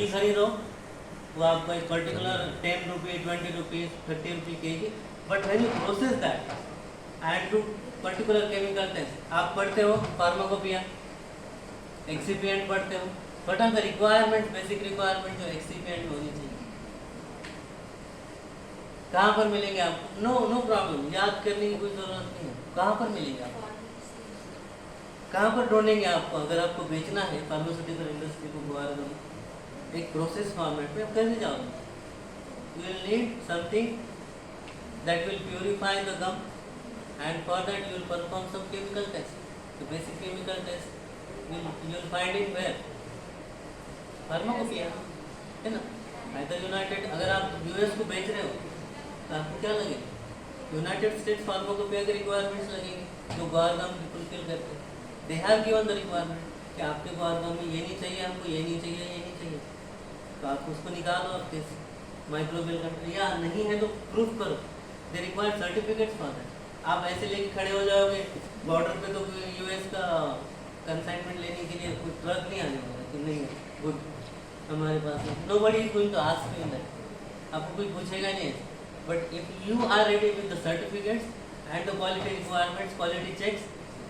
सब्जी खरीदो, वो आपको एक पर्टिकुलर 10 रुपीज 20 रुपीज 30 रुपीज के जी, but when you process that and to particular chemical test, आप पढ़ते हो फार्माकोपिया, एक्सीपिएंट पढ़ते हो, but are the requirement, basic requirement जो एक्सीपिएंट होनी चाहिए कहाँ पर मिलेंगे आपको? नो नो प्रॉब्लम, याद करने की कोई जरूरत नहीं है। कहाँ पर मिलेंगे आपको? कहाँ पर ढूंढेंगे आपको? अगर आपको बेचना है फार्मास्यूटिकल इंडस्ट्री को गोवार्धन एक प्रोसेस फॉर्मेट में, आप कैसे जाओगे? You will need something that will purify the gum, and for that you will perform some chemical test. The basic chemical test you will find in where? Pharmacopoeia, है ना? Either United, अगर आप US को बेच रहे हो तो आपको क्या लगेगा? यूनाइटेड स्टेट्स फार्माकोपिया के रिक्वायरमेंट्स लगेंगे, जो गोवार्धन फुलफिल करते हैं। They have given the requirement कि आपके गोवार्धन में ये नहीं चाहिए, हमको ये नहीं चाहिए, ये नहीं चाहिए, तो आप उसको निकालो और कैसे माइक्रोबियल कंट्रोल, या नहीं है तो प्रूफ करो। They require certificates for that. आप ऐसे लेके खड़े हो जाओगे बॉर्डर पे तो यूएस का कंसाइनमेंट लेने के लिए कोई ट्रक नहीं आने वाला कि नहीं है गुड हमारे पास। Nobody is going to ask you that, आपको कोई पूछेगा नहीं। But if you are ready with the certificates and the quality requirements, quality checks,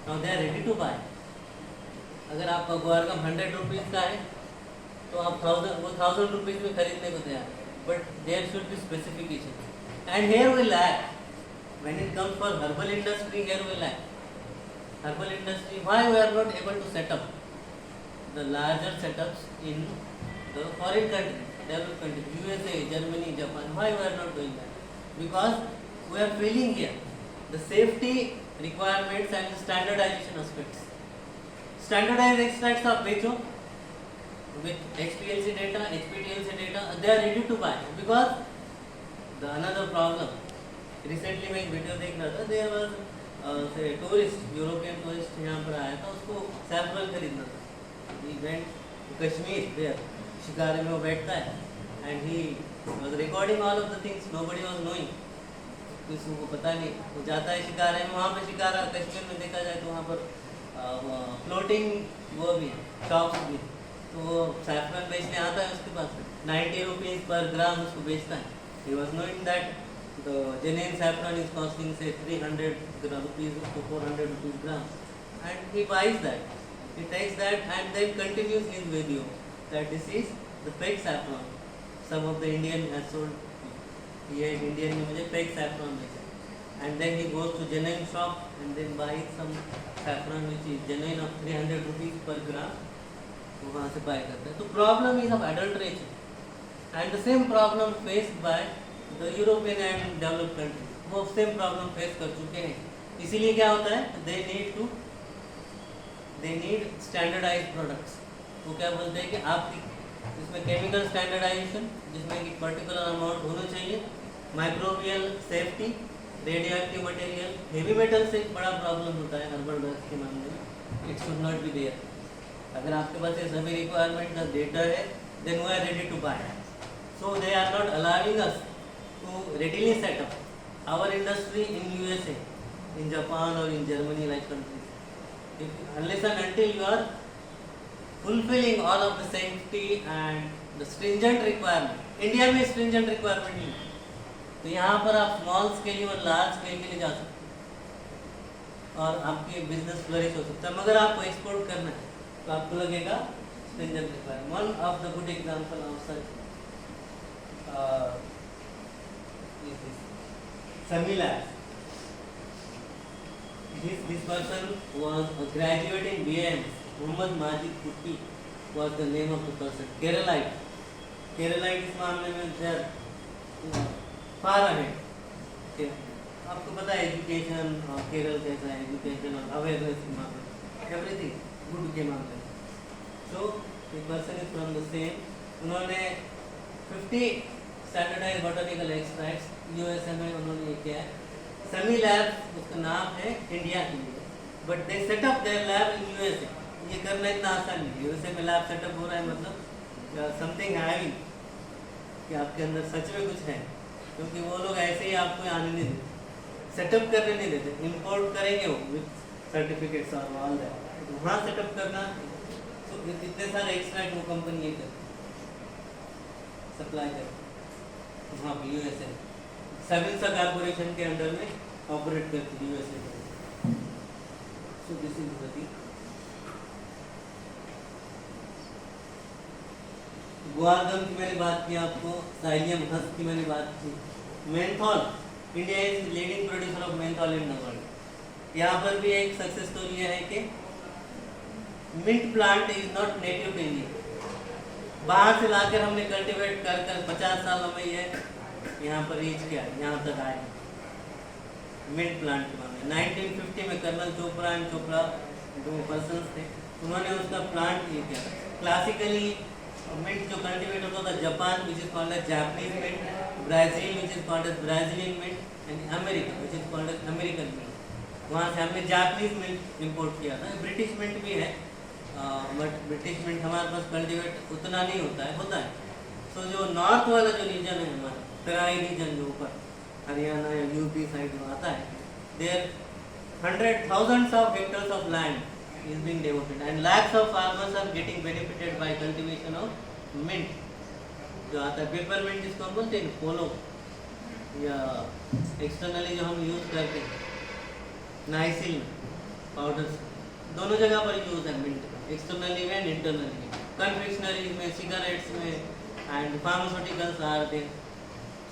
now they are ready to buy. अगर आपका गोवार्धन 100 रुपीज़ का है तो आप 1000 रुपीज़ में खरीदने को तैयार, but there should be specification. And here we lack when it comes for herbal industry, here we lack herbal industry. Why we are not able to set up the larger setups in the foreign countries, developed countries, USA, Germany, Japan? Why we are not doing that? Because we are failing here. The safety requirements and the standardization aspects. Standardized extracts of बेचो with HPLC data, HPTLC data, they are ready to buy. Because the another problem. Recently मैं एक video देख रहा था, there was say tourist, European tourist यहाँ पर आया था, उसको सैफरन खरीदना था। He went to Kashmir there. शिकारे में वो बैठता है and he was recording all of the things, nobody was knowing, किसी को पता नहीं। वो जाता है शिकारे में, वहाँ पे शिकारा कश्मीर में देखा जाए तो वहाँ पर फ्लोटिंग वो भी है, शॉप्स भी, तो वो सैफरन बेचने आता है, उसके पास 90 रुपीज़ पर ग्राम उसको बेचता है। He was knowing that the genuine saffron is costing say 300 rupees to 400 rupees gram, and he buys that, he takes that and then continues his video that this is the fake saffron. Some of the Indian has sold, ये Indian ने मुझे fake saffron बेचा, and then he goes to genuine shop and then buys some saffron which is genuine of 300 rupees per gram, वो वहाँ से buy करता है। तो problem is of adulteration, and the same problem faced by the European and developed countries, वो same problem face कर चुके हैं। इसीलिए क्या होता है, they need standardized products। वो क्या बोलते हैं कि आप इसमें केमिकल स्टैंडर्डाइजेशन, जिसमें कि पर्टिकुलर अमाउंट होना चाहिए, microbial safety, radioactive material, heavy metal से एक बड़ा प्रॉब्लम होता है हर्बल ड्रग्स के मामले में, it should not be there. अगर आपके पास ये सभी रिक्वायरमेंट का डेटा है, then we are ready to buy. So they are not allowing us to readily set up our industry in USA, in Japan और in Germany like countries, unless and until you are fulfilling all of the safety and the stringent requirement. India में stringent requirement नहीं, तो यहाँ पर आप small scale और large scale के लिए जा सकते और आपकी बिजनेस फ्लरिश हो सकता है। मगर आपको एक्सपोर्ट करना है तो आपको लगेगा stringent requirement. One of the good example of such is this Sami Labs. This person was a graduate in BAM. Muhammad Majid Kutti was the name of the person. Keralite इस मामले में they are far ahead। आपको पता है education और केरल कैसा है, education और अवेयरनेस के मामले में, एवरीथिंग गुड के मामले में। So the person is from the same, उन्होंने 50 स्टैंडर्डाइज्ड बॉटनिकल एक्सट्रैक्ट्स यूएसए में उन्होंने ये किया है। समी लैब्स उसका नाम है इंडिया के लिए, but they set up their lab in USA. ये करना इतना आसान नहीं, यूएसए में लैब सेटअप हो रहा है मतलब समथिंग हैविंग कि आपके अंदर सच में कुछ है, क्योंकि वो लोग ऐसे ही आपको आने नहीं देते, सेटअप करने नहीं देते, इंपोर्ट करेंगे वो विद सर्टिफिकेट्स और ऑल दैट। तो वहाँ सेटअप करना, तो इतने सारे एक्सट्रैक्ट वो कंपनी ये करती है। सप्लाई करते वहाँ पर यूएसए। सेविल्सा कॉर्पोरेशन के अंडर में ऑपरेट करती USA. So this is the thing. Guar gum की मैंने बात की आपको, साइलियम हस्क की मैंने बात की। Menthol, India is leading producer of menthol in the world. यहाँ पर भी एक सक्सेस स्टोरी है कि mint plant is not native to India. बाहर से लाकर हमने कल्टीवेट कर कर 50 सालों में ये यहाँ पर रीच किया, यहाँ तक आए मिंट प्लांट के मामले। 1950 में कर्नल चोपड़ा एंड चोपड़ा दो पर्सन थे, उन्होंने उसका प्लांट ये किया। क्लासिकली मिंट जो कल्टीवेट होता था Japan which is called as Japanese mint, Brazil which is called as Brazilian mint, and America which is called as American mint. वहाँ से हमने जापानीज मिंट इंपोर्ट किया था। ब्रिटिश मिंट भी है, बट ब्रिटिश मिंट हमारे पास कल्टीवेट उतना नहीं होता है। सो जो नॉर्थ वाला जो रीजन है हमारा, तराई रीजन जो ऊपर हरियाणा या यूपी साइड में आता है, there 100,000 of hectares of land is being devoted and lakhs of farmers are getting benefited by cultivation of mint। जो आता है पेपर मिंट जिसको हम बोलते हैं, पोलो या एक्सटर्नली जो हम यूज करते हैं नाइसिल पाउडर्स, दोनों जगह पर यूज है मिंट का, एक्सटर्नली में एंड इंटरनली में। कन्फेक्शनरी में, सिगरेट्स में and pharmaceuticals are there.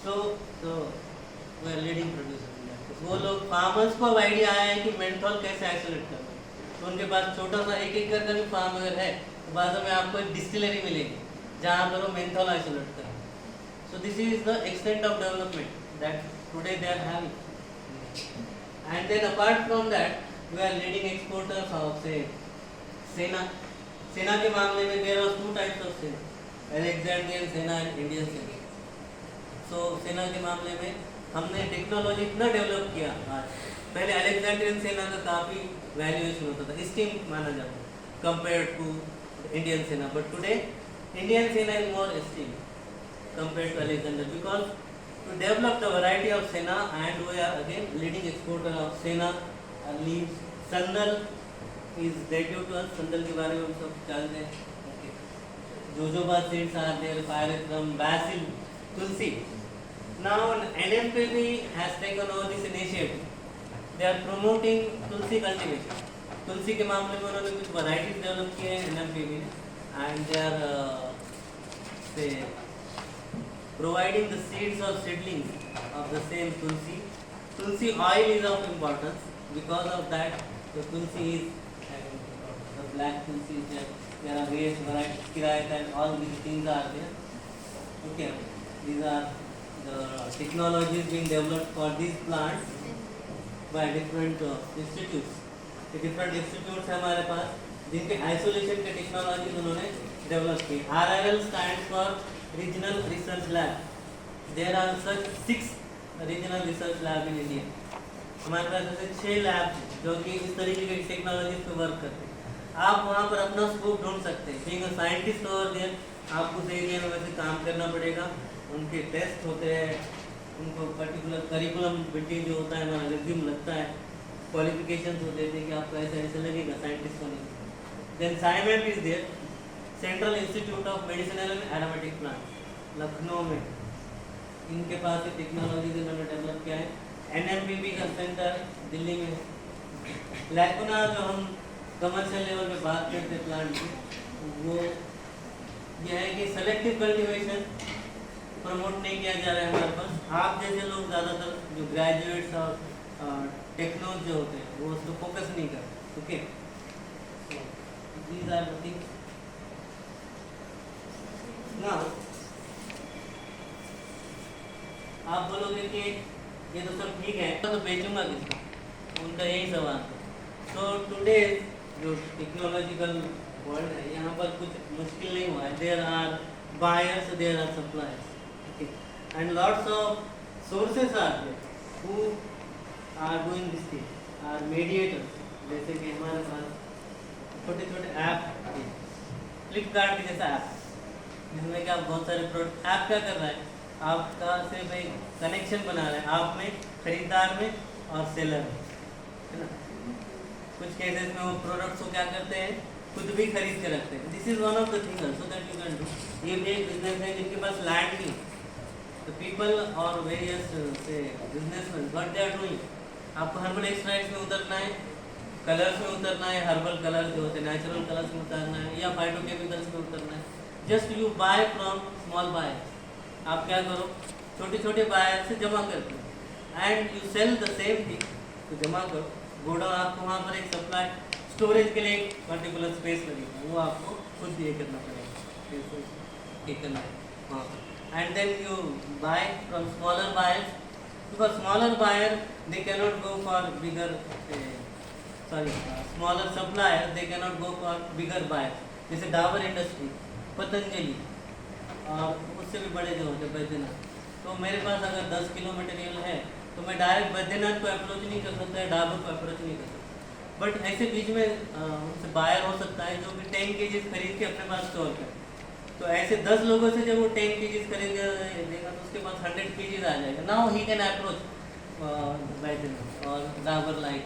So we are leading producer. वो लोग फार्मर्स को अब आइडिया आया है कि मेंथॉल कैसे आइसोलेट करना है, तो उनके पास छोटा सा 1 एकड़ का भी फार्म अगर है तो बाद में आपको एक डिस्टिलरी मिलेगी जहाँ पर वो मेंथॉल आइसोलेट करें। So this is the extent of development that today they are having. And then apart from that we are leading exporters of say senna. Senna के मामले में there are 2 types of senna, Alexandrian senna and Indian senna. So सेना के मामले में हमने technology इतना develop किया। आज पहले अलेक्जेंड्रियन सेना का काफ़ी वैल्यूएशन होता था, स्टीम माना जाता compare to Indian senna, but today Indian senna is more steam compare to Alexander because to develop the variety of senna and we are again leading exporter of senna. Leave sandal is debut to us, sandal के बारे में हम सब जानते हैं। Jojoba seeds are there, pyrethrum, basil, tulsi. Now NMPB has taken over this initiative. They are promoting tulsi cultivation. तुलसी के मामले में उन्होंने कुछ varieties develop किए हैं NMPB ने, and they are say providing the seeds or seedlings of the same tulsi. Tulsi oil is of importance because of that. The tulsi is the black tulsi is there. There are various varieties, kirayat and all these things are there. Okay, these are the technologies being developed for these plants by different institutes। different institutes है हमारे पास जिनके isolation के technologies उन्होंने develop की। RRL stands for Regional Research Lab। There are such 6 regional research lab in India। हमारे पास ऐसे 6 lab जो कि इस तरीके की टेक्नोलॉजीज पे वर्क करते हैं। आप वहाँ पर अपना स्कोप ढूंढ सकते हैं। Being a scientist over there आपको उस एरिया में वैसे काम करना पड़ेगा। उनके टेस्ट होते हैं, उनको पर्टिकुलर करिकुलम बिल्डिंग जो होता है हमारा रिज्यूम लगता है, क्वालिफिकेशंस होते हैं कि आपको ऐसे ऐसे लगेगा साइंटिस्ट होने। Then CIMAP is there, central institute of medicinal and aromatic plant Lucknow में, इनके पास ये टेक्नोलॉजी इन्होंने डेवलप किया है। NMPB का सेंटर दिल्ली में है। लैकुना जो हम कमर्शियल लेवल पे बात करते हैं प्लांट की, वो यह है कि सेलेक्टिव कल्टीवेशन प्रमोट नहीं किया जा रहा है हमारे पास। आप जैसे लोग ज़्यादातर जो ग्रेजुएट्स और टेक्नोज जो होते हैं वो उस पर फोकस नहीं करते। Okay, these are the things. Now आप बोलोगे कि ये तो सब ठीक है तो बेचूंगा किसको, उनका यही सवाल है। तो टुडे जो टेक्नोलॉजिकल वर्ल्ड है यहाँ पर कुछ मुश्किल नहीं हुआ है। There are buyers, there are suppliers, and lots of sources are there who are doing this thing, are mediators। जैसे कि हमारे पास छोटे छोटे ऐप हैं, फ्लिपकार्ट के जैसा ऐप जिसमें कि आप बहुत सारे प्रोडक्ट, ऐप क्या कर रहा है आपका सिर्फ एक कनेक्शन बना रहा है आप में, खरीदार में और सेलर में, है ना। कुछ केसेस में वो प्रोडक्ट्स को क्या करते हैं खुद भी खरीद के रखते हैं. This is one of the thing also that you can do. ये भी एक बिजनेस है जिनके पास लैंड नहीं. द पीपल और वेरियस से businessman what they are doing. आपको हर्बल एक्सट्रैक्ट्स में उतरना है, कलर्स में उतरना है, हर्बल कलर जो होते हैं नेचुरल कलर्स में उतरना है, या फाइटोकेमिकल्स में उतरना है. Just you buy from small buyers. आप क्या करो, छोटे छोटे बायर से जमा करते हो and you sell the same thing. तो जमा करो, गोडाउन आपको वहाँ पर एक सप्लाई स्टोरेज के लिए एक पर्टिकुलर स्पेस लगेगा, वो आपको खुद ये करना पड़ेगा, ये करना है हाँ. And then you buy from smaller buyers, because smaller buyer they cannot go for bigger smaller supplier, they cannot go for bigger buyer. जैसे डाबर इंडस्ट्री, पतंजलि और उससे भी बड़े जो होते हैं बैद्यनाथ. तो मेरे पास अगर 10 किलो मटेरियल है तो मैं डायरेक्ट बैद्यनाथ को अप्रोच नहीं कर सकता, डाबर को अप्रोच नहीं कर सकता. बट ऐसे बीच में उनसे बायर हो सकता है जो कि 10 kg खरीद के अपने पास स्टोर करे. तो ऐसे 10 लोगों से जब वो 10 kg खरीद देगा तो उसके पास 100 kg आ जाएगा. Now he can approach Baidyanath और डाबर लाइक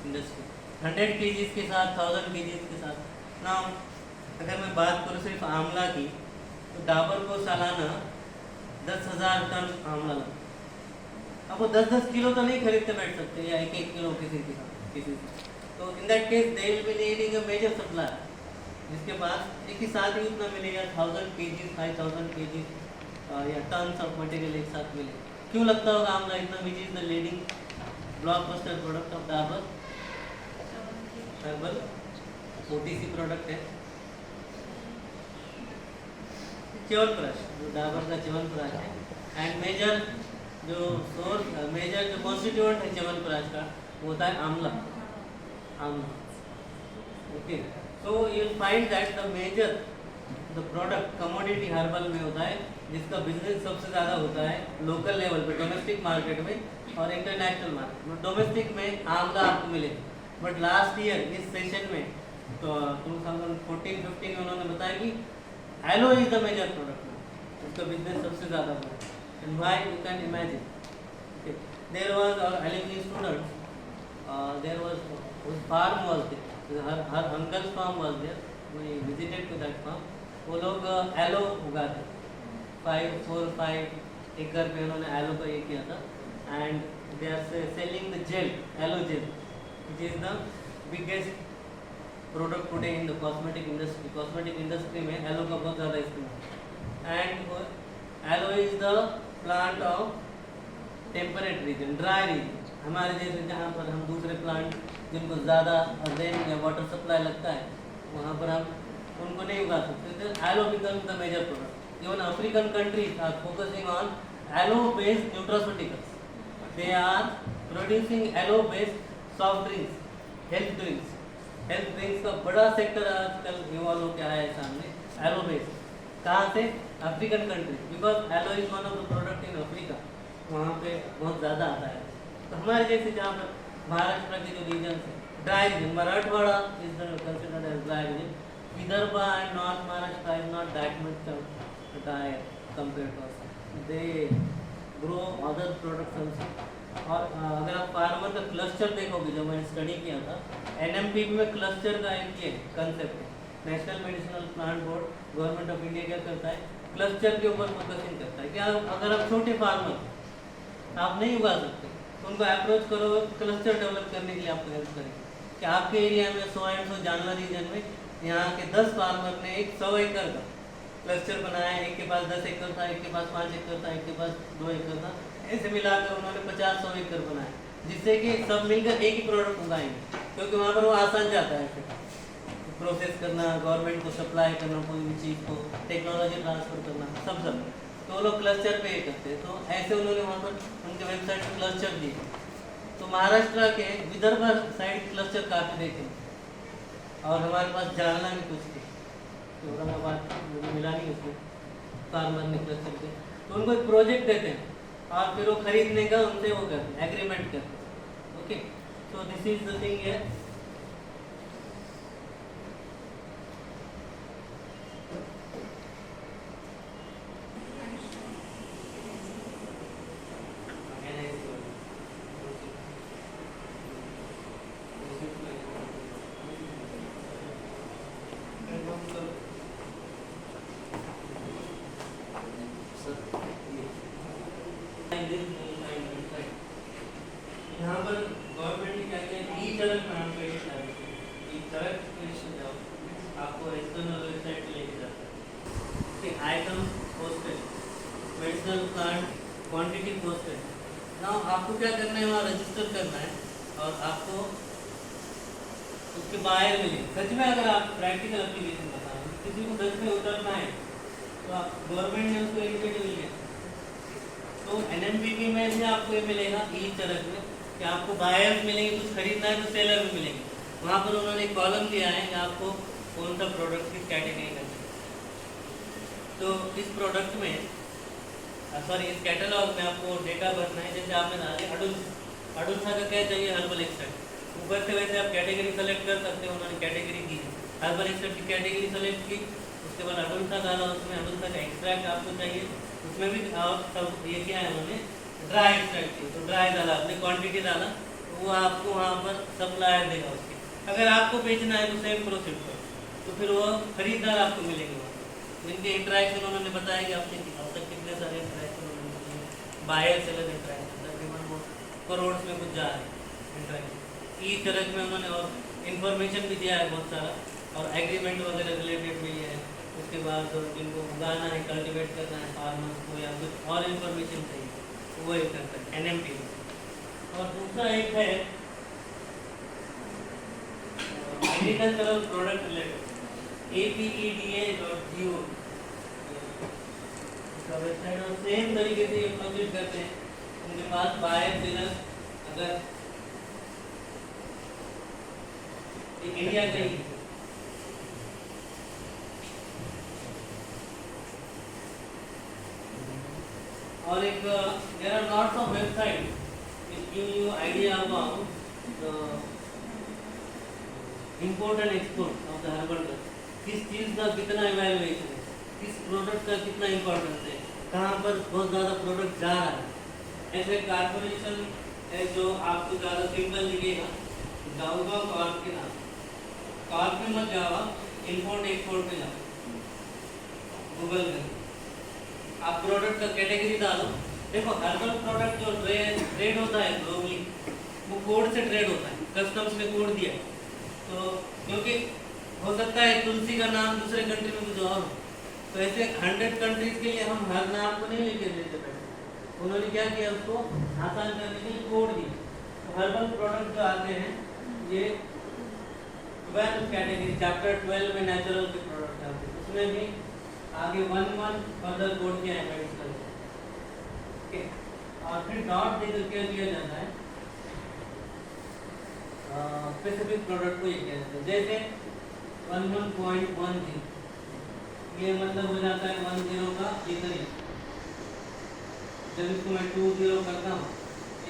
इंडस्ट्री 100 kg के साथ, 1000 kg के साथ. नाउ अगर मैं बात करूँ सिर्फ आंवला की, तो डाबर को सालाना 10,000 टन आंवला लगता है. अब वो 10-10 किलो तो नहीं खरीदते बैठ सकते, या 1-1 किलो किसी के साथ किसी से. तो in that case they will be needing a major supply, जिसके पास एक ही साथ ही उतना मिलेगा 1000 kg, 5000 kg या टन्स ऑफ मटेरियल एक साथ मिले. क्यों लगता होगा आंवला इतना? विच is the leading blockbuster product of Dabur herbal, OTC product है. च्यवनप्राश, जो डाबर का च्यवनप्राश है, एंड मेजर जो सोर्स, मेजर जो कॉन्स्टिट्यूएंट है च्यवनप्राश का वो होता है आंवला. Okay, so you will find that the measure the product commodity herbal में होता है जिसका बिजनेस सबसे ज़्यादा होता है लोकल लेवल पे, डोमेस्टिक मार्केट में और इंटरनेशनल मार्केट में. डोमेस्टिक में आंवला आपको मिलेगा, बट लास्ट ईयर इस सेशन में तो 2014-15 में उन्होंने बताया कि aloe is the major product, उसका बिजनेस सबसे ज़्यादा हुआ. And why you can imagine. There was our alumni students, there was farm was there, her uncle farm was there. We visited to that farm. वो लोग yellow उगाते, 4-5 एकड़ पे उन्होंने एलो का ये किया था. And they are selling the gel, aloe gel, which is the biggest product today in the cosmetic industry. Cosmetic industry में एलो का बहुत ज़्यादा इस्तेमाल. And aloe is the plant of temperate region, dry region. हमारे जैसे जहाँ पर हम दूसरे प्लांट जिनको ज़्यादा रेन या वाटर सप्लाई लगता है वहाँ पर हम उनको नहीं उगा सकते. तो aloe become the major product. Even African countries are focusing on aloe based nutraceuticals. They are producing aloe based soft drinks, health drinks. Health drinks का बड़ा सेक्टर आजकल इवॉल्व हो क्या है सामने, एलो बेस्ड. कहाँ से? African country, because aloe is one of the product in Africa, वहाँ पे बहुत ज़्यादा आता है. तो हमारे जैसे जहाँ पर महाराष्ट्र के जो रीजन है, dry region, Marathwada is considered as dry region. Vidarbha and north Maharashtra is not that much dry compare to us. They grow other products also. और अगर आप फार्मर का क्लस्टर देखोगे, जो मैंने स्टडी किया था, NMP में क्लस्टर का एक ये कंसेप्ट है. National medicinal plant board, government of India क्या करता है, क्लस्टर के ऊपर फोकसिंग करता है. क्या अगर आप छोटे फार्मर आप नहीं उगा सकते तो उनको अप्रोच करो, क्लस्टर डेवलप करने के लिए आपको हेल्प करेंगे. कि आपके एरिया में 100 जानला रीजन में यहाँ के 10 फार्मर ने एक 100 एकड़ का क्लस्टर बनाया. एक के पास 10 एकड़ था, एक के पास 5 एकड़ था, एक के पास 2 एकड़ था. ऐसे मिलाकर उन्होंने 50-100 एकड़ बनाया, जिससे कि सब मिलकर एक ही प्रोडक्ट उगाएंगे. क्योंकि वहाँ पर वो आसान जाता है फिर प्रोसेस करना, गवर्नमेंट को सप्लाई करना, कोई भी चीज़ को टेक्नोलॉजी ट्रांसफर करना, सब. तो वो लोग क्लस्टर पे ये करते हैं. तो ऐसे उन्होंने वहाँ पर उनके वेबसाइट पर क्लस्टर दिए. तो महाराष्ट्र के विदर्भ साइड क्लस्टर काफ़ी देखे, और हमारे पास जालना भी कुछ थे. तो औरंगाबाद मुझे मिला नहीं उसमें फार्मर ने क्लस्टर के. तो उनको एक प्रोजेक्ट देते हैं और फिर वो खरीदने का उनसे वो करते हैं, एग्रीमेंट करते हैं. Okay, so this is the thing है. यहाँ पर गवर्नमेंट ने क्या किया, ई चरक नाम का एक है, ई चरक आपको एक्सटर्नल वेबसाइट लेके जाता है। Item posted, medicinal plant quantity posted. Now आपको क्या करना है, वहाँ रजिस्टर करना है और आपको उसके बाहर मिले। सच में अगर आप प्रैक्टिकल एप्लीकेशन बता रहे किसी को सच में उतरना है तो आप गवर्नमेंट ने उसको इनिशिएटिव लिया, तो एनएमपीपी में से आपको ये मिलेगा ई चरक में कि आपको बायर्स मिलेंगे, कुछ खरीदना है तो सेलर भी मिलेंगे। वहाँ पर उन्होंने एक कॉलम दिया है कि आपको कौन सा प्रोडक्ट किस कैटेगरी का चाहिए। तो इस प्रोडक्ट में इस कैटलॉग में आपको डेटा भरना है। जैसे आपने डाले अडुल्सा का क्या चाहिए, हर्बल एक्सट्रैक्ट, ऊपर से वैसे आप कैटेगरी सेलेक्ट कर सकते हो। उन्होंने कैटेगरी दी है, हर्बल एक्सट्रैक्ट की कैटेगरी सेलेक्ट की, उसके बाद अडुल्सा डाला, उसमें अडुल्सा का एक्सट्रैक्ट आपको चाहिए, उसमें भी आप सब ये किया है उन्होंने ड्राई एक्सट्रैक्ट की, तो ड्राई डाला, आपने क्वांटिटी डाला, तो वो आपको वहाँ पर सप्लायर देगा उसके। अगर आपको बेचना है तो सेम प्रोसेस पर, तो फिर वो खरीदार आपको मिलेंगे वहाँ। जिनके इंटरेक्शन उन्होंने बताया कि अब तक कितने सारे इंटरेक्शन उन्होंने, बायर सेलर इंटरेक्शन तकरीबन वो करोड़ में कुछ जा रहे हैं इंटरेक्शन। ई चरक में उन्होंने और इन्फॉर्मेशन भी दिया है बहुत सारा, और एग्रीमेंट वगैरह रिलेटेड भी है। उसके बाद जिनको उगाना है, कल्टिवेट करना है फार्मर्स को, या कुछ और इन्फॉर्मेशन चाहिए, वो एक करता है एनएमपी। और दूसरा एक है एग्रीकल्चरल प्रोडक्ट रिलेटेड, APEDA.gov इसका वेबसाइट, और सेम तरीके से ये कंप्लीट करते हैं। उनके पास बायर सेलर अगर इंडिया का ही, और एक there are lots of website which give you idea about the import and export of the herbal drug। किस चीज़ का कितना इवैल्यूएशन है, किस प्रोडक्ट का कितना इम्पोर्टेंस है, कहाँ पर बहुत ज़्यादा प्रोडक्ट जा रहा है। ऐसे कार्पोरेशन है जो आपको ज़्यादा सिंपल दिखेगा, जाऊँगा कॉर्प के नाम, कॉर्प में मत जाओ, इम्पोर्ट एक्सपोर्ट पे जाओ गूगल में, आप प्रोडक्ट का कैटेगरी डालो। देखो हर्बल प्रोडक्ट जो ट्रेड होता है ग्लोबली, वो कोड से ट्रेड होता है, कस्टम्स ने कोड दिया है। तो क्योंकि हो सकता है तुलसी का नाम दूसरे कंट्री में कुछ और हो, तो ऐसे 100 कंट्रीज के लिए हम हर नाम को नहीं लेके देते पैसे। उन्होंने क्या किया, उसको आसान करने के लिए कोड दिया। तो हर्बल प्रोडक्ट जो आते हैं ये 12 कैटेगरी, चैप्टर 12 में नेचुरल के प्रोडक्ट आते हैं, उसमें भी आगे 1 फर्दर कोड किया है मेडिसिनल। और फिर डॉट देकर क्या दिया जाता है, स्पेसिफिक प्रोडक्ट को ये किया जाता है। जैसे 11.10 ये मतलब हो जाता है 10 का जितनी, जब इसको मैं 20 करता हूँ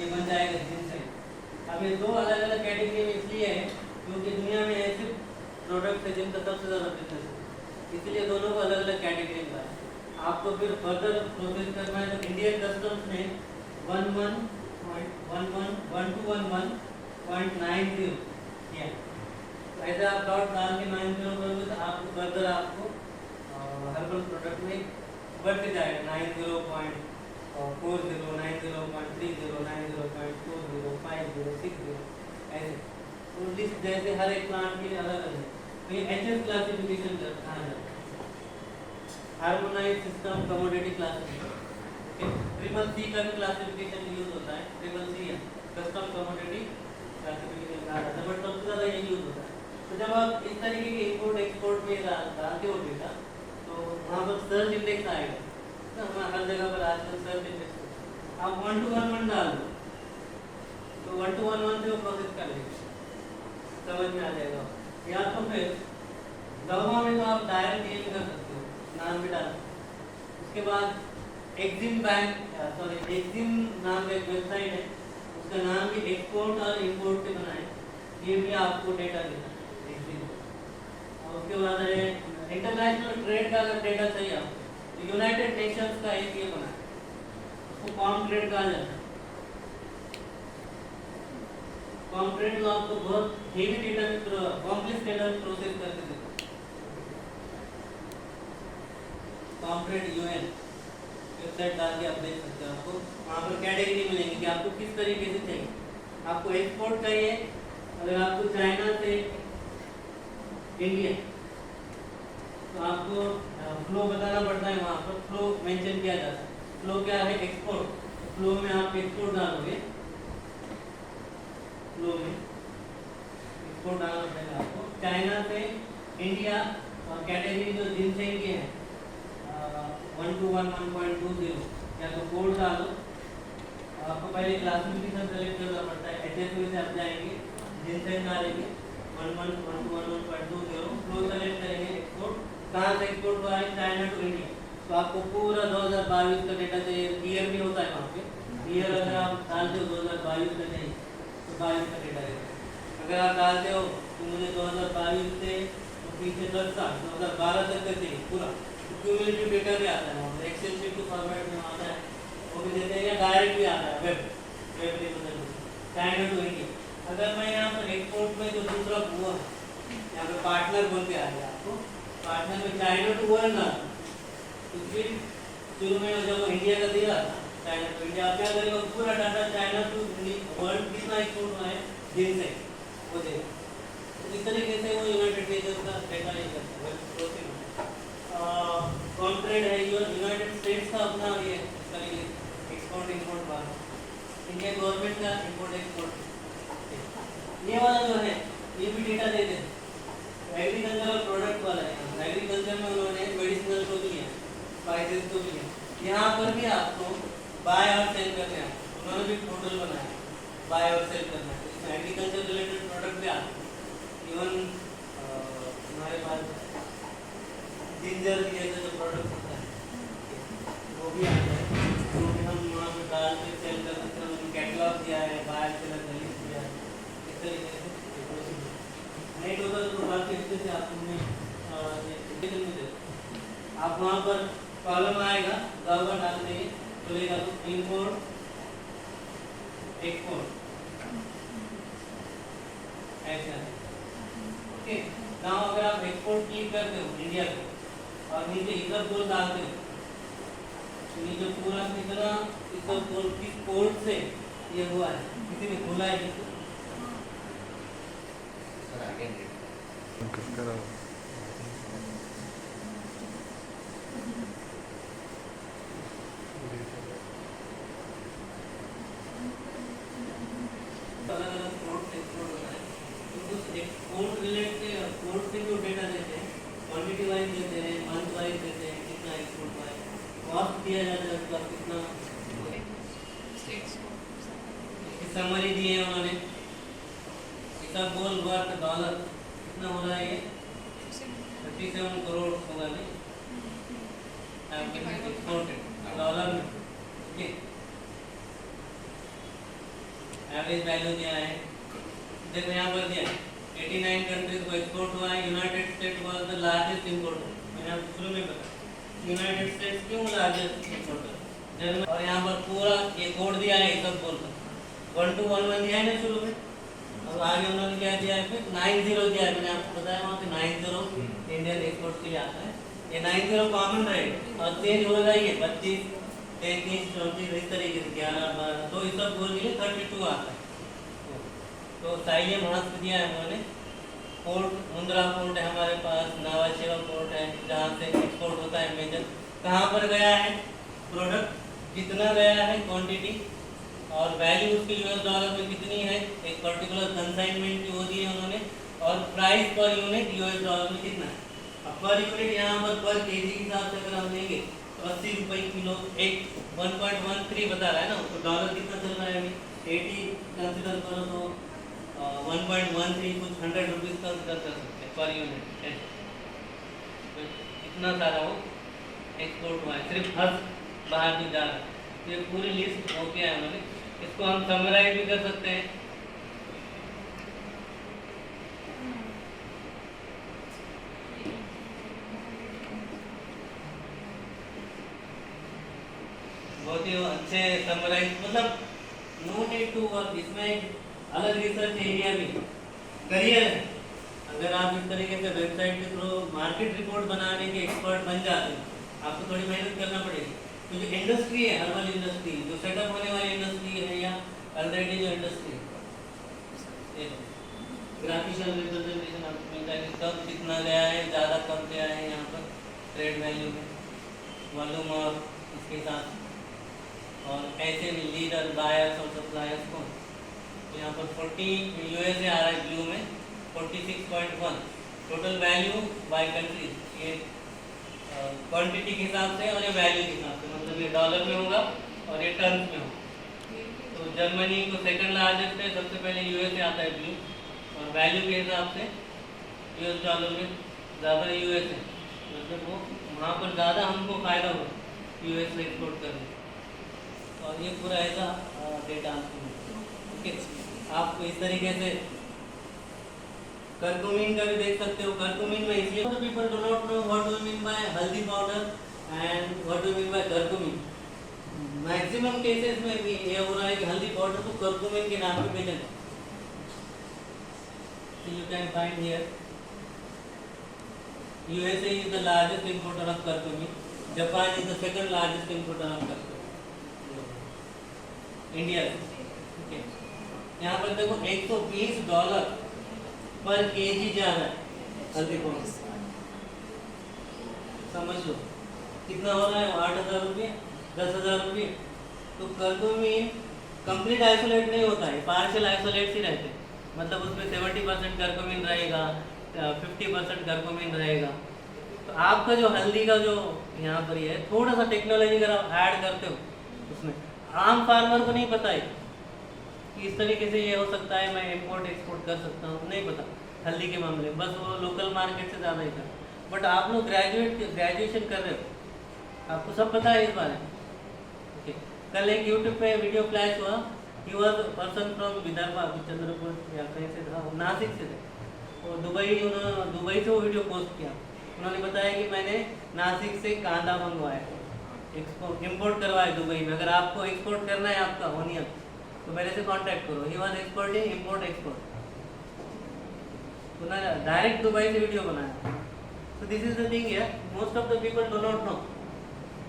ये बन जाएगा जिनसेट। अब ये दो अलग अलग कैटेगरी में इसलिए है क्योंकि दुनिया में ऐसे प्रोडक्ट है जिनका सबसे ज़्यादा बिजनेस है, इसलिए दोनों को अलग अलग कैटेगरी में है। आपको फिर फर्दर प्रोसेस करना है, तो इंडियन कस्टम्स ने 1211.90 किया। तो ऐसे आप डॉट डाल के 90 करोगे तो आपको फर्दर आपको हर्बल प्रोडक्ट में बढ़ते जाएगा 90.40, 90.30, 90.40, 50, 60 ऐसे। तो जैसे हर एक प्लांट के लिए अलग अलग है। तो ये HS क्लासिफिकेशन कहा जाता है, harmonised system commodity classification. CCC का भी क्लासिफिकेशन यूज होता है, CCC है कस्टम कमोडिटी क्लासिफिकेशन कहा जाता है, बट सबसे ज़्यादा ये यूज होता है। तो जब आप इस तरीके के इंपोर्ट एक्सपोर्ट में डालते हो डेटा, तो वहाँ पर सर्च इंडेक्स आएगा, तो हमारा हर जगह पर आजकल सर्च इंडेक्स आप 1 to 1 डाल दो, तो 1 to 1 से वो प्रोसेस कर लेगा, समझ में आ जाएगा। या तो फिर दवा में तो आप डायरेक्ट ये भी कर सकते हो, नाम भी डाल। उसके बाद एक्जिम नाम का एक वेबसाइट है, उसका नाम भी एक्सपोर्ट और इंपोर्ट से बना है, ये भी आपको डेटा देता है एक्जिम। और उसके बाद है इंटरनेशनल ट्रेड का अगर डेटा चाहिए आपको, तो यूनाइटेड नेशंस का एक ये बना है, उसको कॉम ट्रेड कहा जाता है। कॉम ट्रेड में आपको बहुत heavy data, complex data process करके देता है। कॉम ट्रेड UN वेबसाइट डाल के आप देख सकते हो। आपको वहाँ पर कैटेगरी मिलेंगी कि आपको किस तरीके से चाहिए। आपको एक्सपोर्ट चाहिए, अगर आपको चाइना से इंडिया, तो आपको फ्लो बताना पड़ता है, वहाँ पर फ्लो मेंशन किया जाता है। फ्लो क्या है? एक्सपोर्ट। फ्लो में आप एक्सपोर्ट डालोगे, फ्लो में एक्सपोर्ट डालना पड़ेगा आपको। चाइना से इंडिया और कैटेगरी जो जिनसे के हैं 121.1.20 या तो कोड डालो। आपको पहले क्लासिफिकेशन सेलेक्ट करना पड़ता है। HSV से आप जाएंगे, जिनसे डालेंगे 121.1.20, फ्लो सेलेक्ट करेंगे, एक्सपोर्ट। कहाँ से एक्सपोर्ट हुआ है? China to India. तो आपको पूरा 2022 का डेटा चाहिए, ईयर भी होता है वहाँ पे। ईयर अगर आप डालते हो 2022 का चाहिए तो 22 का डेटा रहेगा। अगर आप डालते हो तो मुझे 2022 से तो पीछे 10 साल 2012 तक का चाहिए पूरा, तो क्यूमुलेटिव डेटा भी आता है वहाँ पर। एक्सेल शीट के फॉर्मेट में आता है, वो भी देते हैं, या डायरेक्ट भी आता है वेब के बदल में। China to India. अगर मैं यहाँ पर एक्सपोर्ट में जो दूसरा हुआ है, यहाँ पे पार्टनर बोल के आएगा आपको, पार्टनर में चाइना टू वर्ल्ड ना, तो फिर शुरू में जब इंडिया का दिया था चाइना टू इंडिया, आप क्या करेगा? पूरा डाटा चाइना टू वर्ल्ड कितना एक्सपोर्ट हुआ है दिन से वो देगा। तो इस तरीके से वो यूनाइटेड नेशंस का डेटा नहीं करता है। कॉन्ट्रेड है यूनाइटेड स्टेट्स का अपना ये एक्सपोर्ट इंपोर्ट वाला, इंडियन गवर्नमेंट का इंपोर्ट एक्सपोर्ट। ये वाला जो है ये भी डेटा दे देते। एग्रीकल्चरल प्रोडक्ट वाला है, एग्रीकल्चर में उन्होंने मेडिसिनल को भी लिया, स्पाइसेस को भी लिया। यहाँ पर भी आपको बाय और सेल करना है, उन्होंने भी पोर्टल बनाया बाय और सेल करना है। इसमें एग्रीकल्चर रिलेटेड प्रोडक्ट भी आते हैं। इवन हमारे पास जिंजर जैसे जो प्रोडक्ट होता है वो भी आता है, जो भी हम वहाँ पर डाल के सेल कर सकते हैं। उन्होंने कैटलॉग दिया है, बाय सेलर का लिस्ट दिया है। इस तरीके से नहीं होता तो बात करते थे आप आप वहाँ पर कॉलम आएगा, गवर्नमेंट डाल देंगे तो लेगा तो इंपोर्ट एक्सपोर्ट ऐसा। ओके, नाउ अगर आप एक्सपोर्ट क्लिक करते हो इंडिया को और नीचे इधर बोल डालते हो तो नीचे पूरा कितना इधर बोल किस कोड से ये हुआ है, किसी ने खोला है इसको कोड रिलेटेड कोड से जो डेटा देते हैं, क्वांटिटी वाइज देते हैं, मंथ वाइज देते हैं, कितना एक्सपोर्ट हुआ है, कॉस्ट दिया जाता है उसका कितना, इसकी समरी दी है उन्होंने। इसका बोल वर्थ डॉलर कितना हो रहा है, ये 37 करोड़ होगा नहीं एक्सपोर्टेड डॉलर में। ठीक, एवरेज वैल्यू दिया है, देखो यहाँ पर दिया 89 कंट्रीज को एक्सपोर्ट हुआ है। United state was the largest importer. मैंने आपको शुरू में बताया यूनाइटेड स्टेट्स क्यों लार्जेस्ट इंपोर्टर, जर्मनी। और यहाँ पर पूरा ये कोड दिया है, सब बोलकर 1211 दिया है ना शुरू में, और आगे उन्होंने क्या दिया है, फिर 90 दिया है। मैंने आपको बताया वहाँ पे 90 इंडियन एक्सपोर्ट के लिए आता है। ये 90 कॉमन रहेगा और चेंज हो जाएंगे 25, 33, 34 इस तरीके से 11, 12, तो इस सब बोल के 32 आता है। तो साइलियम मास्क दिया है उन्होंने। पोर्ट मुंद्रा पोर्ट है हमारे पास, नावाशेवा पोर्ट है जहाँ से एक्सपोर्ट होता है मेजर। कहाँ पर गया है प्रोडक्ट, कितना गया है क्वांटिटी, और वैल्यू उसकी यूएस डॉलर में कितनी है, एक पर्टिकुलर कंसाइनमेंट वो दी है उन्होंने, और price per unit US dollar में कितना है। अब पर यूनिट यहाँ पर केजी के हिसाब से अगर हम लेंगे तो 80 रुपये किलो, एक 1.13 बता रहा है ना, तो डॉलर कितना चल रहा है अभी 80 कंसिडर करो तो 1.13 कुछ 100 रुपीज़ कंसिडर कर सकते हैं पर यूनिट। इतना सारा वो एक्सपोर्ट हुआ है, सिर्फ हर बाहर भी जा रहा है। ये पूरी लिस्ट हो गया है उन्होंने, इसको हम समराइज भी कर सकते हैं। बहुत ही अच्छे समराइज, मतलब नो नीड टू वर्क, इसमें अलग रिसर्च एरिया भी करियर है। अगर आप इस तरीके से वेबसाइट के थ्रू मार्केट रिपोर्ट बनाने के एक्सपर्ट बन जाते हैं, आपको थोड़ी मेहनत करना पड़ेगी, तो जो इंडस्ट्री है, हर्बल इंडस्ट्री, जो सेटअप होने वाली इंडस्ट्री है या ऑलरेडी जो इंडस्ट्री है, ग्राफिकल रिप्रेजेंटेशन आपको मिलता है कि कब कितना गया है, ज़्यादा कम गया है यहाँ पर ट्रेड वैल्यू में, वॉल्यूम और इसके साथ, और ऐसे लीडर बायर्स और सप्लायर्स को। तो यहाँ पर 40 यूएसए आ रहा है ब्लू में, 46.1 टोटल वैल्यू बाय कंट्री, ये क्वांटिटी के हिसाब से और ये वैल्यू के हिसाब से, मतलब ये डॉलर में होगा और ये टर्म में होगा। तो जर्मनी को सेकंड लार्जेस्ट है, सबसे पहले यूएसए आता है ब्लू, और वैल्यू के हिसाब से यूएस डॉलर में ज़्यादा यूएसए, मतलब वो वहाँ पर ज़्यादा हमको फ़ायदा होगा यूएस से एक्सपोर्ट करने। और ये पूरा ऐसा डेटा आपको मिलता है। ओके, आप इस तरीके से कर्कुमिन का भी देख सकते हो। कर्कुमिन में इसलिए people do not know what do mean by haldi powder and what do mean by curcumin. Maximum cases में भी ये हो रहा है कि हल्दी पाउडर को कर्कुमिन के नाम पे बेचा जाता है। So you can find here USA is the largest importer of curcumin. Japan is the second largest importer of curcumin. India, okay. यहाँ पर देखो $120 पर केजी जा रहा है हल्दी पाउडर, समझ लो कितना हो रहा है, 8,000 रुपये, 10,000 रुपये। तो कर्कुमिन कंप्लीट आइसोलेट नहीं होता है, पार्शियल आइसोलेट ही रहते हैं, मतलब उसमें 70% कर्कुमिन रहेगा, 50% कर्कुमिन रहेगा। तो आपका जो हल्दी का जो यहाँ पर ये है, थोड़ा सा टेक्नोलॉजी अगर आप ऐड करते हो उसमें, आम फार्मर को नहीं पता है कि इस तरीके से ये हो सकता है, मैं इंपोर्ट एक्सपोर्ट कर सकता हूँ, नहीं पता हल्दी के मामले में, बस वो लोकल मार्केट से ज़्यादा ही था। बट आप लोग ग्रेजुएशन कर रहे हो, आपको सब पता है इस बारे में। ओके, कल एक यूट्यूब पे वीडियो फ्लैश हुआ, he was person from Vidarbha, Chandrapur या कहीं से था, नासिक से थे, और उन्होंने दुबई से वो वीडियो पोस्ट किया। उन्होंने बताया कि मैंने नासिक से कांदा मंगवाया, एक्सपोर्ट इम्पोर्ट करवाया दुबई में। अगर आपको एक्सपोर्ट करना है आपका ओनियन तो मेरे से कांटेक्ट करो। He was exporting import export, उन्होंने डायरेक्ट दुबई से वीडियो बनाया। सो this is the thing here, most of the people do not no.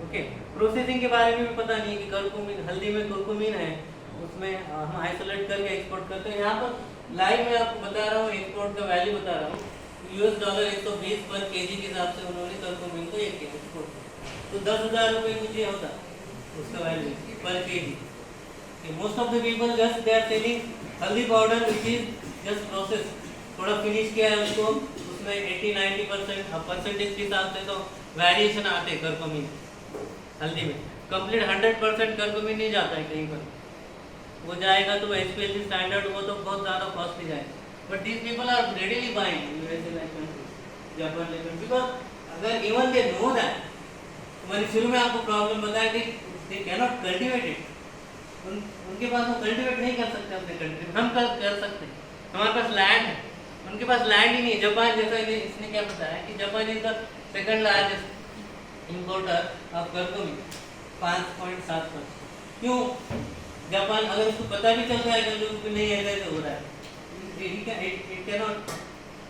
Okay, processing के बारे में भी पता नहीं है कि कर्कुमिन, हल्दी में कर्कुमिन है, उसमें हम आइसोलेट करके एक्सपोर्ट करते हैं। यहाँ पर लाइव में आपको बता रहा हूँ, एक्सपोर्ट का वैल्यू बता रहा हूँ, US डॉलर 120 पर केजी के हिसाब से उन्होंने कर्कुमिन को एक एक्सपोर्ट किया, तो 10,000 रुपये कुछ ये होता उसका वैल्यू पर KG. Most of the people just they are selling haldi powder which is just process, थोड़ा फिनिश किया है उसको, उसमें 80-90% परसेंटेज के हिसाब से तो वेरिएशन आते हैं कर्कुमिन हल्दी में। कंप्लीट 100% कर्कुमिन नहीं जाता है कहीं पर, वो जाएगा तो SPLC स्टैंडर्ड, वो तो बहुत ज़्यादा कॉस्टली जाएगा। But these people are readily buying USA like countries, Japan like countries, because अगर इवन दे नो दैट, मैंने शुरू में आपको प्रॉब्लम बताया कि they can not cultivate it, उनके पास वो कल्टिवेट नहीं कर सकते अपने कंट्री में, हम कर सकते हैं, हमारे पास लैंड है, उनके पास लैंड ही नहीं है। जापान जैसा इसने क्या बताया कि Japan is the second largest importer of curcumin, 5.7%। क्यों? जापान अगर उसको पता भी चल जाएगा लोगों को नहीं ऐसा ऐसा हो रहा है, it can not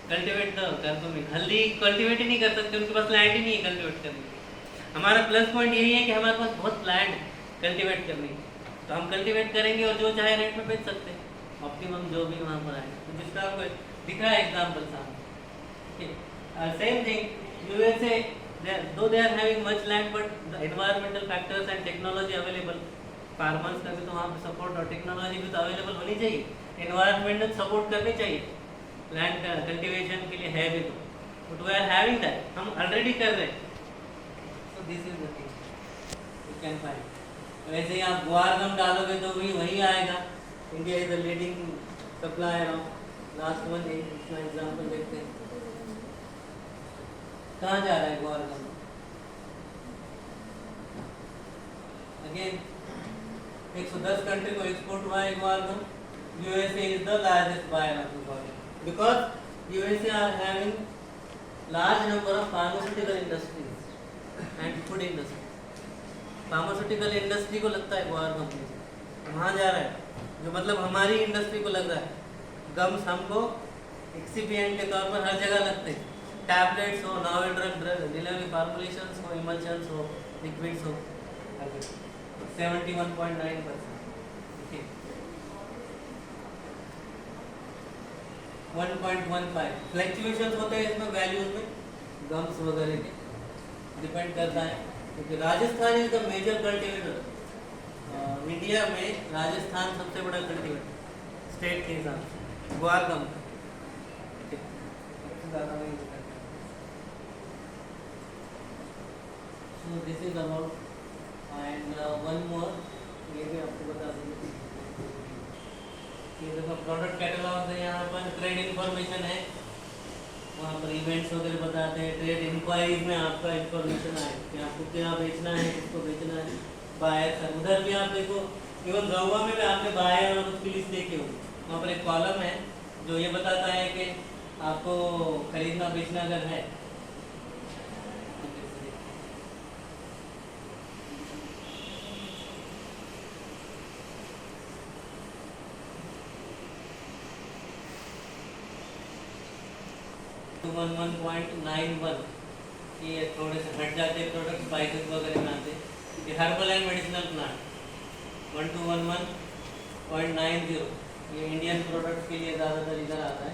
cultivate the curcumin, हल्दी कल्टिवेट ही नहीं कर सकते, उनके पास लैंड ही नहीं है कल्टिवेट करने की। हमारा प्लस पॉइंट यही है कि हमारे पास बहुत लैंड है कल्टिवेट करने की, तो हम कल्टिवेट करेंगे और जो चाहे रेट में बेच सकते हैं, ऑप्टिमम जो भी वहाँ पर आएगा। तो जिसका आपको दिख रहा है एग्जाम्पल सामने। Same thing USA, though they are having much land, but the environmental factors and technology available, farmers का भी तो वहाँ पे सपोर्ट और टेक्नोलॉजी भी तो अवेलेबल होनी चाहिए, एनवायरमेंटल सपोर्ट करनी चाहिए लैंड कल्टिवेशन के लिए, है भी तो, but we are having that, हम ऑलरेडी कर रहे हैं। So this is the thing you can find. वैसे ही आप गुआर गम डालोगे तो भी वही आएगा। India is the leading supplier of, last one इसका एग्जाम्पल देखते हैं, कहाँ जा रहा है गुआर गम। अगेन 110 कंट्री को एक्सपोर्ट हुआ है गुआर गम। USA is the largest buyer of the guar because USA are having large number of pharmaceutical industries and food industry. Pharmaceutical industry को लगता है गुआर गम, वहाँ जा रहा है, जो मतलब हमारी इंडस्ट्री को लग रहा है। गम्स हमको एक्सिपिएंट के तौर पर हर जगह लगते हैं, टैबलेट्स हो, नॉवेल ड्रग डिलीवरी फार्मुलेशंस हो, इमल्शंस हो, लिक्विड्स हो, 71.9%। 1.15 फ्लैक्चुएशन होते हैं इसमें वैल्यूज में, गम्स वगैरह के डिपेंड करता है, क्योंकि Rajasthan is the major cultivator. India में राजस्थान सबसे बड़ा कल्टीवेटर स्टेट के हिसाब से, ग्वार गम का। So this is about, and one more, ये भी आपको बता दूँ, ये देखो प्रोडक्ट कैटलॉग है, यहाँ पर ट्रेड इंफॉर्मेशन है, वहाँ पर इवेंट्स वगैरह बताते हैं, ट्रेड इंक्वायरीज में आपका इंफॉर्मेशन आए कि आपको क्या बेचना है, किसको बेचना है, बायर है। उधर भी आप देखो, इवन गौवा में भी आपने बायर और उसकी लिस्ट देखी होगी, वहाँ पर एक कॉलम है जो ये बताता है कि आपको खरीदना बेचना अगर है। 211.91, ये थोड़े से हट जाते हैं प्रोडक्ट, स्पाइसेस वगैरह में आते हैं। ये हर्बल एंड मेडिसिनल प्लांट 1211.90, ये इंडियन प्रोडक्ट्स के लिए ज़्यादातर इधर आता है।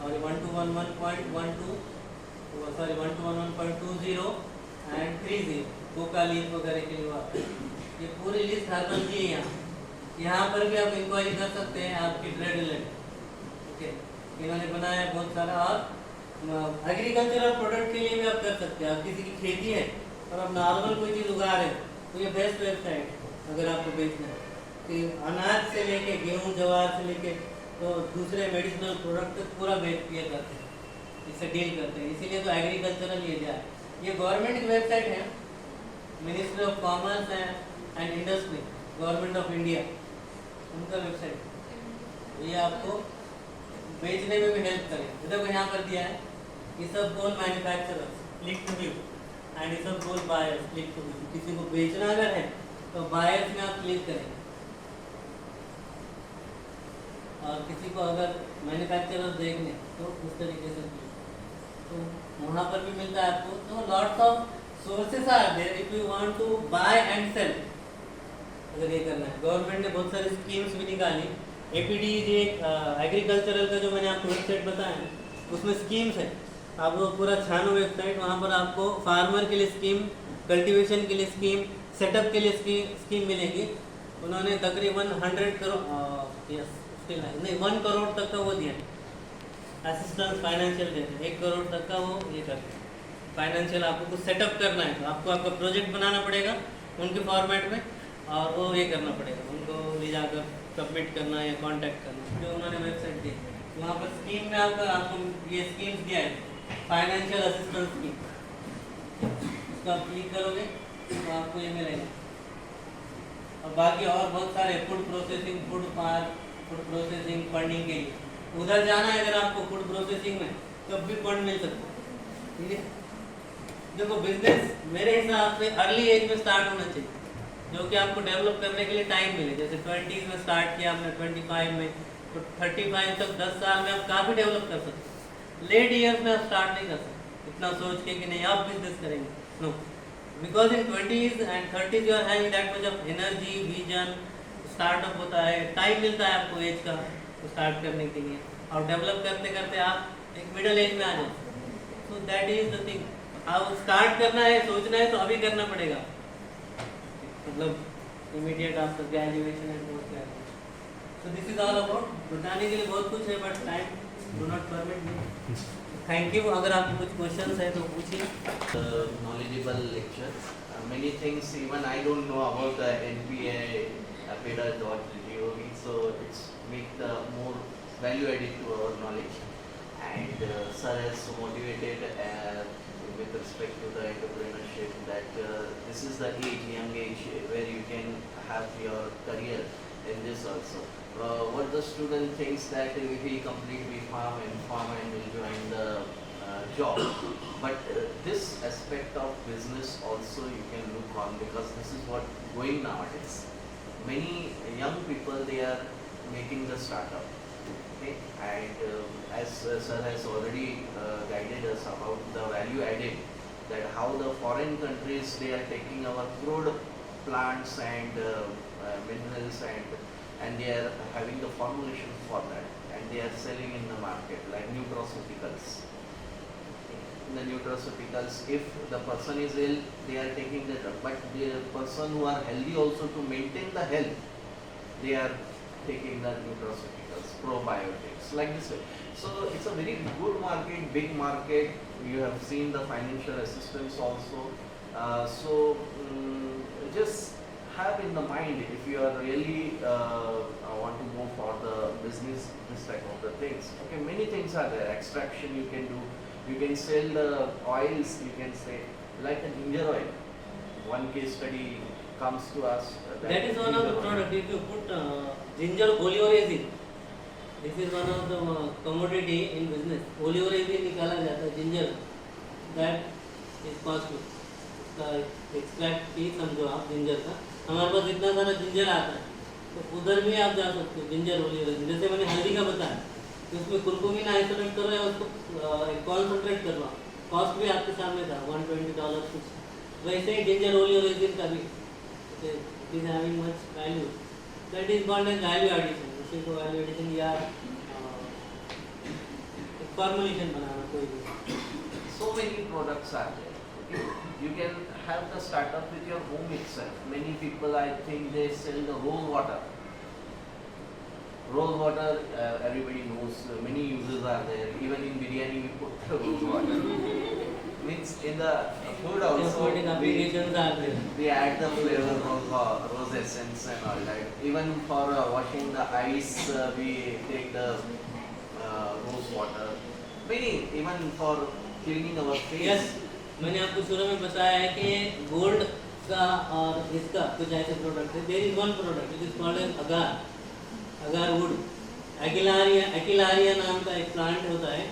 और 1211.20 एंड 30 कोका लीफ वगैरह के लिए आता है। ये पूरी लिस्ट हर्बल की है। यहाँ पर भी आप इंक्वायरी कर सकते हैं आपकी ट्रेड रिलेटेड। ओके, इन्होंने बनाया है बहुत सारा। और एग्रीकल्चरल प्रोडक्ट के लिए भी आप कर सकते हैं। आप किसी की खेती है और आप नॉर्मल कोई चीज़ उगा रहे हैं तो ये बेस्ट वेबसाइट अगर आपको बेचना है। कि अनाज से लेके गेहूँ जवार से लेके तो दूसरे मेडिसिनल प्रोडक्ट तक पूरा बेच ये करते हैं, इससे डील करते हैं। इसीलिए तो एग्रीकल्चरल ये जाए। ये गवर्नमेंट की वेबसाइट है, ministry of commerce and industry, government of India, उनका वेबसाइट। ये आपको बेचने में भी हेल्प करेगा। देखो यहाँ पर दिया है, ये सब बोल manufacturers click to view and ये सब बोल बायर्स क्लिक टू व्यू। किसी को बेचना अगर है तो बायर्स में आप क्लिक करेंगे, और किसी को अगर मैन्युफैक्चरर्स देखने तो उस तरीके से तो वहाँ पर भी मिलता है आपको। तो lots of sources are there if you want to buy and sell. अगर ये करना है, गवर्नमेंट ने बहुत सारी स्कीम्स भी निकाली। APD ये एग्रीकल्चरल का जो मैंने आपको वेबसाइट बताया उसमें स्कीम्स है। आप वो पूरा छानो वेबसाइट, वहाँ पर आपको फार्मर के लिए स्कीम, कल्टीवेशन के लिए स्कीम, सेटअप के लिए स्कीम मिलेगी। उन्होंने तकरीबन 100 करोड़ नहीं 1 करोड़ तक का वो दिया असिस्टेंस फाइनेंशियल देते हैं। 1 करोड़ तक का वो ये करते हैं फाइनेंशियल। आपको कुछ सेटअप करना है तो आपको आपका प्रोजेक्ट बनाना पड़ेगा उनके फॉर्मेट में, और वो ये करना पड़ेगा, उनको ले जाकर सबमिट करना या कांटेक्ट करना। जो उन्होंने वेबसाइट दी वहाँ पर स्कीम में आपको ये स्कीम्स दिया है, फाइनेंशियल असिस्टेंस स्कीम। उसको आप क्लिक करोगे तो आपको ये मिलेगा। और बाकी और बहुत सारे food processing, food park, food processing funding के लिए उधर जाना है। अगर आपको फूड प्रोसेसिंग में तब भी फंड मिल सकता है। ठीक है, देखो बिजनेस मेरे हिसाब से अर्ली एज में स्टार्ट होना चाहिए, जो कि आपको डेवलप करने के लिए टाइम मिले। जैसे 20s में स्टार्ट किया आपने, 25 में, तो 35 तक 10 साल में आप काफ़ी डेवलप कर सकते हैं। लेट ईयर्स में आप स्टार्ट नहीं कर सकते इतना सोच के कि नहीं आप बिजनेस करेंगे। No, because in 20s and 30s you are having that much of energy, vision, startup होता है, टाइम मिलता है आपको एज का तो स्टार्ट करने के लिए, और डेवलप करते करते आप एक मिडिल एज में आ जाओ। So that is the thing. आप स्टार्ट करना है, सोचना है तो अभी करना पड़ेगा, मतलब immediate after graduation and post graduation. So this is all about. बताने के लिए बहुत कुछ है but time do not permit me. Thank you. अगर आपको कुछ क्वेश्चंस है तो पूछिए। Knowledgeable lecture. Many things even I don't know about the NPA, apeda.gov, so it's make the more value added to our knowledge. And sir has motivated with respect to the entrepreneurship that this is the age, young age, where you can have your career in this also. What the student thinks that if he complete B.Pharm and will join the job, but this aspect of business also you can look on, because this is what going nowadays. Many young people, they are making the startup. Okay, and as sir has already guided us about the value added, that how the foreign countries they are taking our crude plants and minerals, and they are having the formulation for that, and they are selling in the market like nutraceuticals. In the nutraceuticals, if the person is ill, they are taking the drug, but the person who are healthy also, to maintain the health, they are taking the nutraceuticals, probiotics, like this way. So it's a very good market, big market. You have seen the financial assistance also. Just have in the mind, if you are really want to go for the business, this type of the things. Okay, many things are there. Extraction you can do. You can sell the oils. You can say like a ginger oil. One case study comes to us. That is one of the ginger oil. product. If you put ginger oleoresin, this is one of the commodity in business. Oleoresin निकाला जाता है ginger, that is costly. उसका extract भी समझो आप ginger का. हमारे पास इतना सारा ginger आता है, तो उधर भी आप जा सकते हो ginger oleoresin. जैसे मैंने हल्दी का बताया, तो उसमें कुरकुमिन आइसोलेट करो या उसको कॉन्सेंट्रेट करवाओ. कॉस्ट भी आपके सामने था, $120 कुछ. वैसे ही ginger oleoresin का भी it is having much value. That is called as value addition. उसी को value addition या formulation बनाना कोई भी. So many products are there. Okay? You can have the startup with your home itself. Many people, I think, they sell the rose water. Rose water, everybody knows. Many uses are there. Even in biryani, we put the rose water. Means in the food also, Cosmetic applications are there. we add the flavor of rose essence and all that. Even for washing the ice, we take the rose water. Many, even for cleaning our face. Yes, मैंने आपको शुरू में बताया है कि gold का और इसका कुछ ऐसे प्रोडक्ट है. There is one product it is called as agar wood. Aquilaria नाम का एक प्लांट होता है.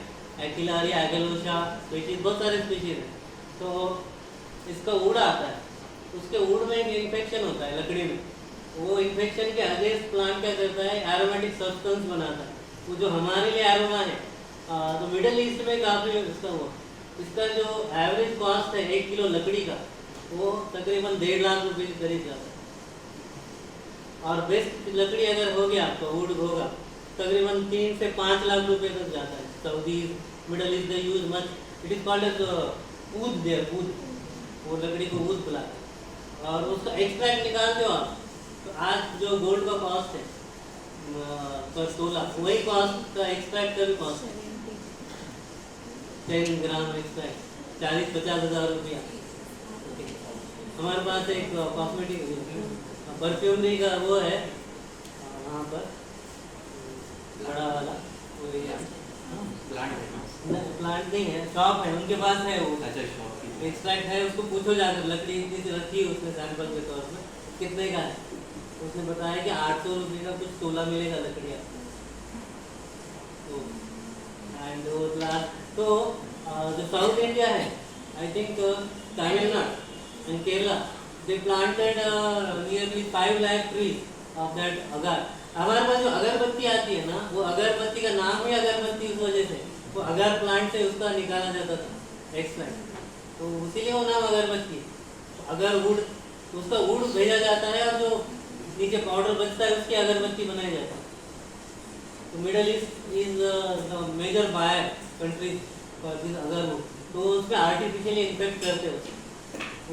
एकिलारिया एगलोशा स्पीशीज, बहुत सारे स्पीशीज हैं. तो इसका वुड आता है. उसके वुड में एक इन्फेक्शन होता है लकड़ी में. वो इन्फेक्शन के अगेंस्ट प्लांट क्या करता है, एरोमेटिक सब्सटेंस बनाता है, वो जो हमारे लिए एरोमा है. तो मिडल ईस्ट में काफ़ी इसका जो एवरेज कॉस्ट है 1 किलो लकड़ी का, वो तकरीबन 1.5 लाख रुपए के करीब जाता है. और बेस्ट लकड़ी अगर हो गया आपका वुड होगा, तकरीबन 3 से 5 लाख रुपए तक जाता है. Saudi Middle East they use much. It is called as oud there oud. वो लकड़ी को ऊद बुलाते हैं और उसका एक्सट्रैक्ट निकालते हो आप. तो आज जो गोल्ड का कॉस्ट है पर तोला, वही कॉस्ट का एक्सट्रैक्ट का भी कॉस्ट है. 10 ग्राम एक्सट्रैक्ट 40-50 हज़ार रुपया. हमारे पास एक कॉस्मेटिक परफ्यूमरी का वो है वहाँ पर बड़ा वाला, प्लांट नहीं है, शॉप है, उनके पास है वो एक्सट्रैक्ट है. उसको पूछो जाकर, लकड़ी इतनी सी रखी है उसने सैंपल के तौर पर, कितने का है. उसने बताया कि 800 रुपये का कुछ तोला मिलेगा लकड़ियाँ. एंड वो लास्ट तो जो साउथ इंडिया है, I think Tamil Nadu and Kerala, they planted nearly 5 lakh trees of that agar. हमारे पास जो अगरबत्ती आती है ना, वो अगरबत्ती का नाम ही अगरबत्ती उस वजह से, वो अगार प्लांट से उसका निकाला जाता था एक्सट्रैक्ट, तो इसीलिए वो नाम अगरबत्ती. अगर वुड, उसका वुड भेजा जाता है और जो नीचे पाउडर बचता है उसकी अगरबत्ती बनाई जाती है. तो Middle East is the major buyer countries for this agarwood. तो उसमें आर्टिफिशियली इन्फेक्ट करते हो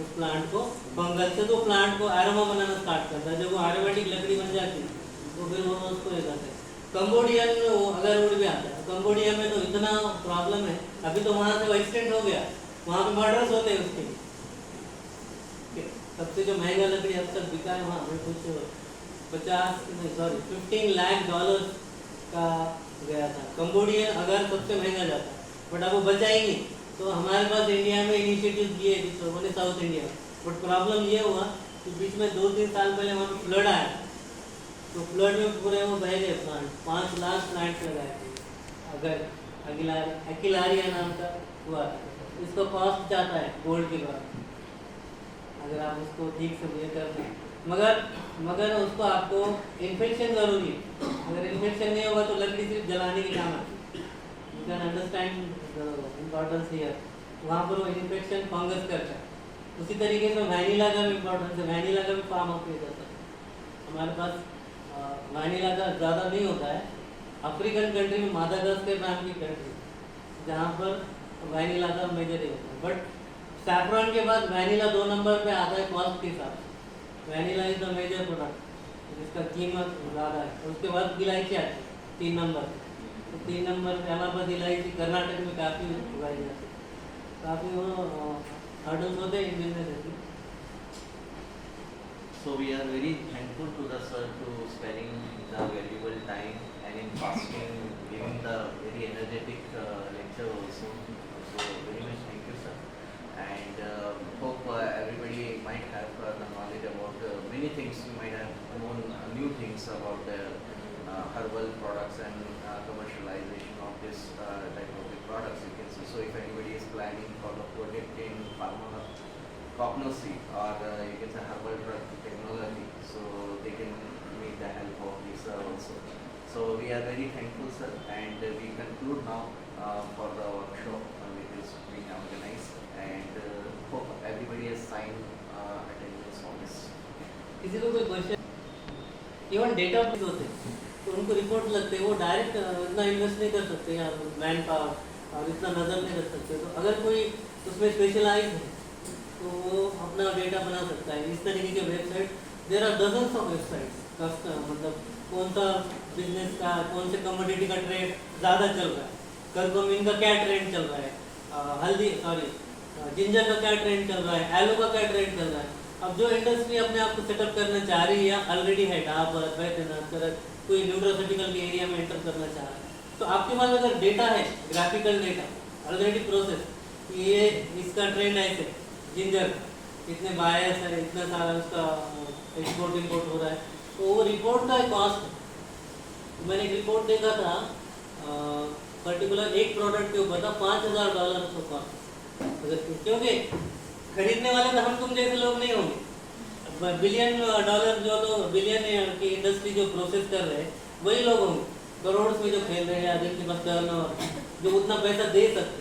उस प्लांट को फंगस से, तो प्लांट को एरोमा बनाना स्टार्ट करता है. जब वो एरोमेटिक लकड़ी बन जाती है तो फिर वो उसको ये करते हैं. कंबोडियन में वो अगरवुड भी आता है. कंबोडिया में तो इतना प्रॉब्लम है, अभी तो वहाँ से वो एक्सटेंड हो गया, वहाँ पे मर्डर्स होते हैं उसके. सबसे जो महंगा लकड़ी अब तक बिका है वहाँ पे कुछ 15 लाख डॉलर का गया था. कंबोडियन अगर सबसे महंगा जाता है, बट अब वो बचा ही नहीं. तो हमारे पास इंडिया में इनिशिएटिव दिए मैंने साउथ इंडिया में, बट प्रॉब्लम ये हुआ कि बीच में 2-3 साल पहले वहाँ पे फ्लड आया. तो फ्लड में पूरे वो बह गए प्लांट. 5 लाख प्लांट लगाए थे. अगर एकिलारिया नाम का हुआ. इसका कॉस्ट जाता है गोल्ड के बाद अगर आप उसको ठीक से ये करते हैं. मगर उसको आपको इन्फेक्शन जरूरी है. अगर इन्फेक्शन नहीं होगा तो लकड़ी सिर्फ जलाने के काम आती है. You can understand the importance here. वहाँ पर वो इन्फेक्शन फंगस करता है, उसी तरीके से वैनिला का भी इम्पोर्टेंस है, वैनिला का भी फार्म अप किया जाता है। हमारे पास वैनिला का ज़्यादा नहीं होता है। अफ्रीकन कंट्री में मादागास्कर नाम की कंट्री जहाँ पर वैनिला का मेजर ही होता है, बट सैफरन के बाद वैनिला 2 नंबर पे आता है कॉस्ट के हिसाब से। Vanilla is the major product जिसका कीमत ज़्यादा है। उसके बाद इलायची आती है 3 नंबर पे। तो 3 नंबर पे इलाहाबाद इलायची कर्नाटक में काफ़ी उगाई जाती है। काफ़ी वो हर्डल्स होते हैं in business. So we are very thankful to the sir to sparing the valuable time and in fasting giving the very energetic lecture also. So very much thank you sir. And hope everybody might have the knowledge about many things. You might have known new things about the herbal products and commercialization of this type of the products. You can see. So if anybody is planning for the project in pharma cognosy or you can say herbal drug technology, so they can need the help of this also. So we are very thankful sir, and we conclude now for the workshop which is being organized, and hope everybody has signed attendance on this. किसी को कोई question, even data होते हैं तो उनको report लगते हैं, वो डायरेक्ट इतना इन्वेस्ट नहीं कर सकते या मैन पावर और इतना नज़र नहीं रख सकते। तो अगर कोई उसमें स्पेशलाइज है तो वो अपना डेटा बना सकता है। इस तरीके के website there are dozens of websites. मतलब कौन सा बिजनेस का कौन से कमोडिटी का ट्रेड ज़्यादा चल रहा है, कर्कुमिन का क्या ट्रेंड चल रहा है, जिंजर का क्या ट्रेंड चल रहा है, एलो का क्या ट्रेंड चल रहा है। अब जो इंडस्ट्री अपने आप को सेटअप करना चाह रही है या ऑलरेडी है डाबर बैठना कोई न्यूट्रोसिटिकल के एरिया में एंटर करना चाह रहा है, तो आपके पास अगर डेटा है, ग्राफिकल डेटा ऑलरेडी प्रोसेस, ये इसका ट्रेंड ऐसे जिंजर इतने बायस है, इतना सारा उसका एक्सपोर्ट इंपोर्ट हो रहा है, तो वो रिपोर्ट का कॉस्ट। तो मैंने एक रिपोर्ट देखा था पर्टिकुलर एक प्रोडक्ट के ऊपर था $5,000 का कॉस्ट। क्योंकि खरीदने वाले तो हम तुम जैसे लोग नहीं होंगे। $1 बिलियन जो लोग बिलियन की इंडस्ट्री जो प्रोसेस कर रहे हैं वही लोग होंगे, करोड़ में जो खेल रहे हैं, जिनके पास टर्नओवर जो उतना पैसा दे सकते।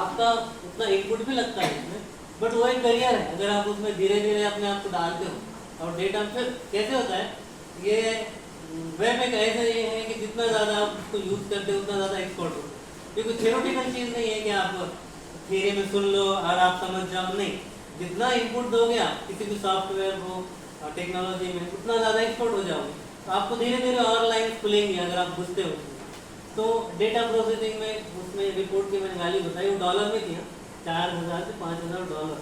आपका उतना इनपुट भी लगता है इसमें, बट वो एक करियर है। अगर आप उसमें धीरे धीरे अपने आप को डालते हो और डेटा फिर कैसे होता है, ये वेब एक ऐसा ये है कि जितना ज़्यादा आप उसको यूज़ करते हो उतना ज़्यादा एक्सपोर्ट होता है। क्योंकि थ्योरेटिकल चीज़ नहीं है कि आप थियरी में सुन लो और आप समझ जाओ, नहीं। जितना इनपुट दोगे आप किसी भी सॉफ्टवेयर हो टेक्नोलॉजी में, उतना ज़्यादा एक्सपोर्ट हो जाओगे। तो आपको धीरे धीरे और लाइन खुलेंगी अगर आप घुसते हो। तो डेटा प्रोसेसिंग में उसमें रिपोर्ट की मैंने वैल्यू बताई, वो डॉलर में थी, $4,000 से $5,000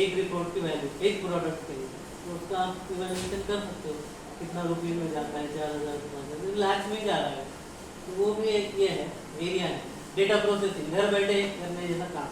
एक रिपोर्ट की वैल्यू एक प्रोडक्ट के लिए। तो उसका आप इवेल्यूएशन कर सकते हो कितना रुपये में जाता है, 4,000 से 5,000 लाख में जा रहा है। तो वो भी एक ये है एरिया है डेटा प्रोसेसिंग, घर बैठे करने जैसा काम।